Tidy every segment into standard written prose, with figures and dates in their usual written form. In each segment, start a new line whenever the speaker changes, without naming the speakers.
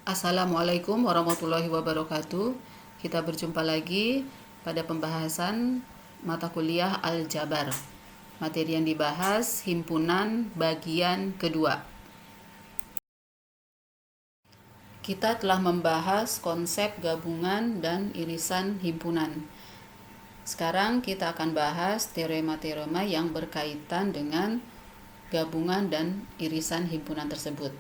Assalamualaikum warahmatullahi wabarakatuh. Kita berjumpa lagi pada pembahasan mata kuliah Aljabar. Materi yang dibahas himpunan bagian kedua. Kita telah membahas konsep gabungan dan irisan himpunan. Sekarang kita akan bahas teorema-teorema yang berkaitan dengan gabungan dan irisan himpunan tersebut.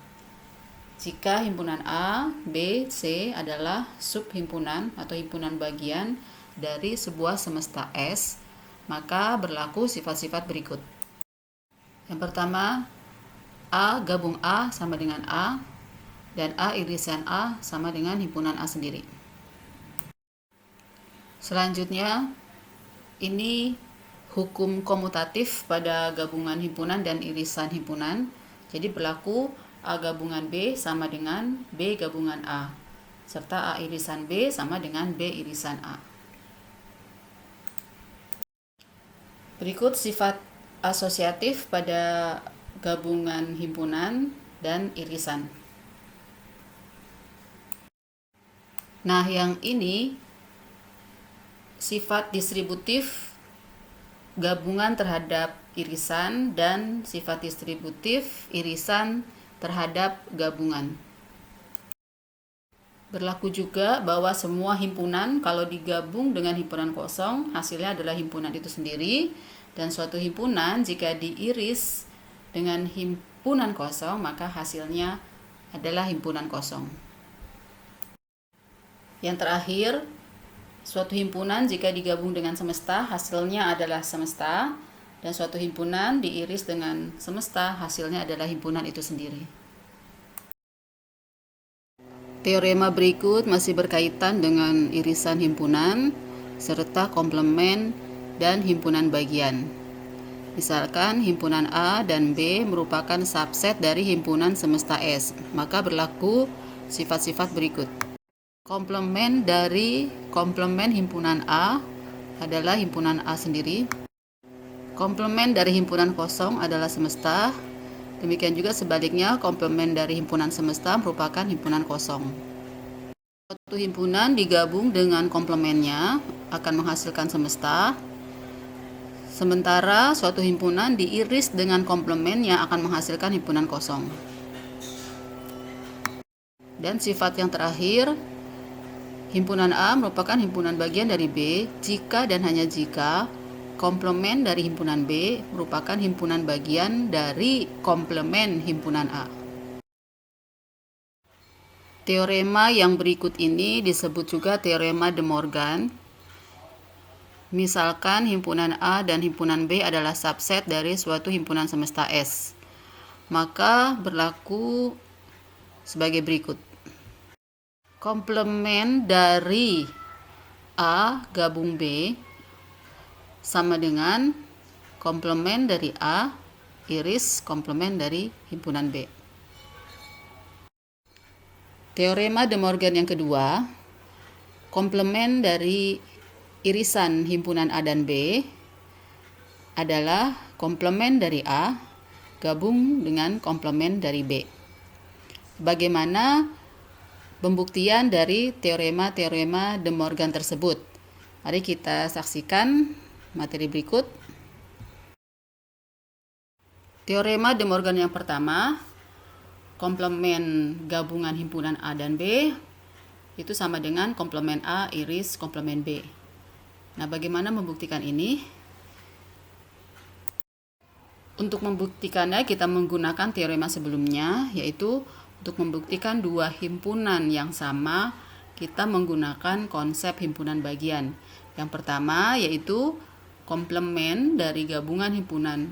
Jika himpunan A, B, C adalah subhimpunan atau himpunan bagian dari sebuah semesta S, maka berlaku sifat-sifat berikut. Yang pertama, A gabung A sama dengan A, dan A irisan A sama dengan himpunan A sendiri. Selanjutnya, ini hukum komutatif pada gabungan himpunan dan irisan himpunan. Jadi berlaku A gabungan B sama dengan B gabungan A, serta A irisan B sama dengan B irisan A. Berikut sifat asosiatif pada gabungan himpunan dan irisan. Nah, yang ini sifat distributif gabungan terhadap irisan dan sifat distributif irisan terhadap gabungan. Berlaku juga bahwa semua himpunan kalau digabung dengan himpunan kosong hasilnya adalah himpunan itu sendiri, dan suatu himpunan jika diiris dengan himpunan kosong maka hasilnya adalah himpunan kosong. Yang terakhir, suatu himpunan jika digabung dengan semesta hasilnya adalah semesta, dan suatu himpunan diiris dengan semesta hasilnya adalah himpunan itu sendiri. Teorema berikut masih berkaitan dengan irisan himpunan serta komplement dan himpunan bagian. Misalkan himpunan A dan B merupakan subset dari himpunan semesta S, maka berlaku sifat-sifat berikut. Komplement dari komplement himpunan A adalah himpunan A sendiri. Komplement dari himpunan kosong adalah semesta. Demikian juga sebaliknya, komplement dari himpunan semesta merupakan himpunan kosong. Suatu himpunan digabung dengan komplementnya akan menghasilkan semesta, sementara suatu himpunan diiris dengan komplementnya akan menghasilkan himpunan kosong. Dan sifat yang terakhir, himpunan A merupakan himpunan bagian dari B jika dan hanya jika komplement dari himpunan B merupakan himpunan bagian dari komplement himpunan A. Teorema yang berikut ini disebut juga teorema De Morgan. Misalkan himpunan A dan himpunan B adalah subset dari suatu himpunan semesta S, maka berlaku sebagai berikut. Komplement dari A gabung B sama dengan komplement dari A iris komplement dari himpunan B. Teorema De Morgan yang kedua, komplement dari irisan himpunan A dan B adalah komplement dari A gabung dengan komplement dari B. Bagaimana pembuktian dari teorema-teorema De Morgan tersebut? Mari kita saksikan materi berikut. Teorema De Morgan yang pertama, komplement gabungan himpunan A dan B itu sama dengan komplement A iris komplement B. Nah, bagaimana membuktikan ini? Untuk membuktikannya kita menggunakan teorema sebelumnya, yaitu untuk membuktikan dua himpunan yang sama kita menggunakan konsep himpunan bagian. Yang pertama yaitu komplement dari gabungan himpunan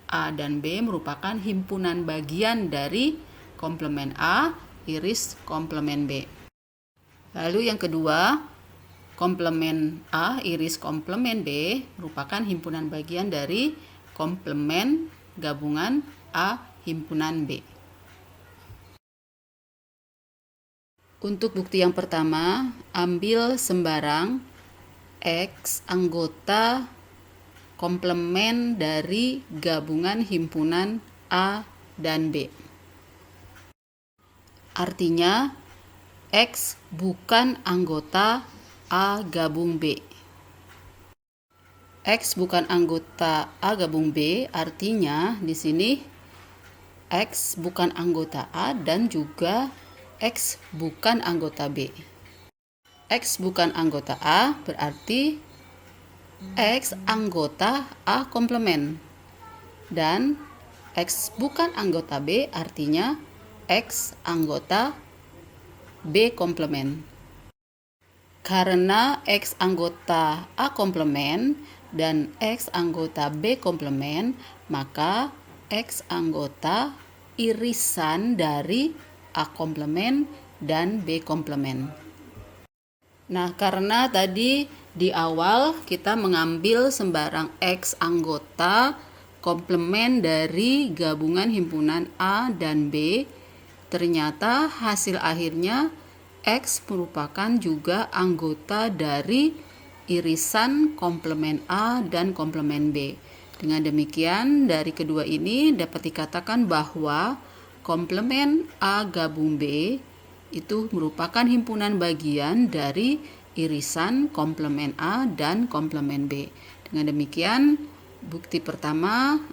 A dan B merupakan himpunan bagian dari komplement A iris komplement B. Lalu yang kedua, komplement A iris komplement B merupakan himpunan bagian dari komplement gabungan A himpunan B. Untuk bukti yang pertama, ambil sembarang X anggota komplement dari gabungan himpunan A dan B. Artinya, X bukan anggota A gabung B. X bukan anggota A gabung B, artinya di sini X bukan anggota A dan juga X bukan anggota B. X bukan anggota A berarti X anggota A komplement. Dan X bukan anggota B artinya X anggota B komplement. Karena X anggota A komplement dan X anggota B komplement, maka X anggota irisan dari A komplement dan B komplement. Nah, karena tadi di awal kita mengambil sembarang X anggota komplement dari gabungan himpunan A dan B, ternyata hasil akhirnya X merupakan juga anggota dari irisan komplement A dan komplement B. Dengan demikian, dari kedua ini dapat dikatakan bahwa komplement A gabung B itu merupakan himpunan bagian dari irisan komplement A dan komplement B. Dengan demikian, bukti pertama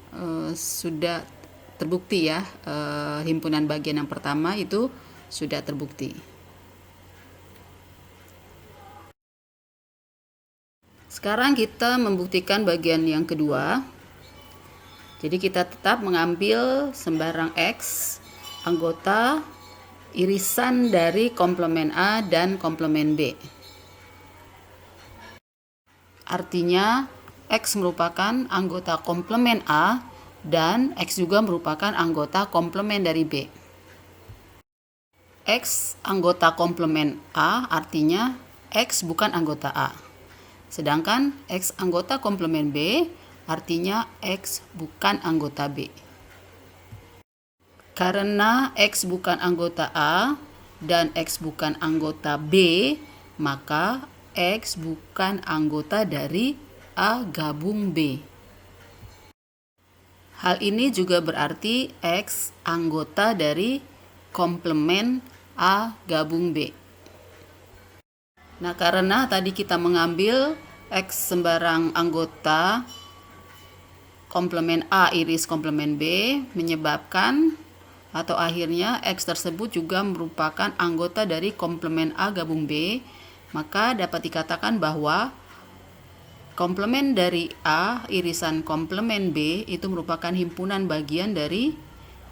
sudah terbukti ya, himpunan bagian yang pertama itu sudah terbukti. Sekarang kita membuktikan bagian yang kedua. Jadi kita tetap mengambil sembarang X anggota irisan dari komplement A dan komplement B. Artinya X merupakan anggota komplement A dan X juga merupakan anggota komplement dari B. X anggota komplement A artinya X bukan anggota A. Sedangkan X anggota komplement B artinya X bukan anggota B. Karena X bukan anggota A dan X bukan anggota B, maka X bukan anggota dari A gabung B. Hal ini juga berarti X anggota dari komplement A gabung B. Nah, karena tadi kita mengambil X sembarang anggota komplement A iris komplement B, menyebabkan atau akhirnya X tersebut juga merupakan anggota dari komplement A gabung B, maka dapat dikatakan bahwa komplement dari A irisan komplement B itu merupakan himpunan bagian dari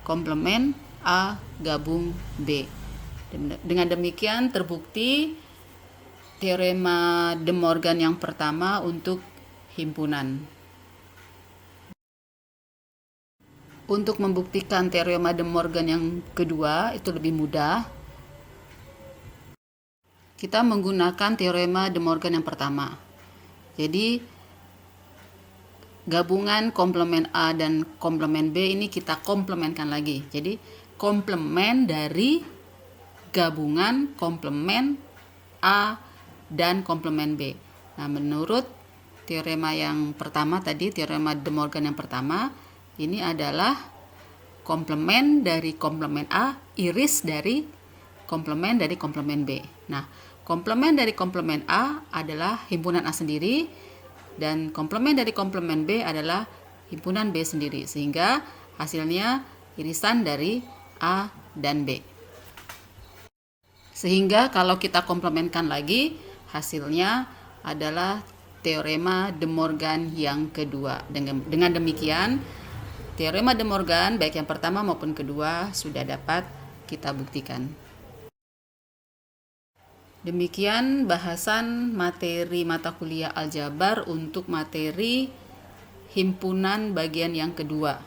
komplement A gabung B. Dengan demikian terbukti teorema De Morgan yang pertama untuk himpunan. Untuk membuktikan teorema De Morgan yang kedua itu lebih mudah. Kita menggunakan teorema De Morgan yang pertama. Jadi gabungan komplement A dan komplement B ini kita komplementkan lagi. Jadi komplement dari gabungan komplement A dan komplement B. Nah, menurut teorema yang pertama tadi, teorema De Morgan yang pertama, ini adalah komplement dari komplement A iris dari komplement dari komplement B. Nah, komplement dari komplement A adalah himpunan A sendiri dan komplement dari komplement B adalah himpunan B sendiri, sehingga hasilnya irisan dari A dan B. Sehingga kalau kita komplementkan lagi, hasilnya adalah teorema De Morgan yang kedua. Dengan demikian, teorema De Morgan baik yang pertama maupun kedua sudah dapat kita buktikan. Demikian bahasan materi mata kuliah aljabar untuk materi himpunan bagian yang kedua.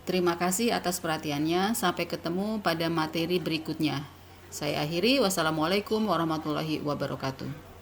Terima kasih atas perhatiannya. Sampai ketemu pada materi berikutnya. Saya akhiri. Wassalamualaikum warahmatullahi wabarakatuh.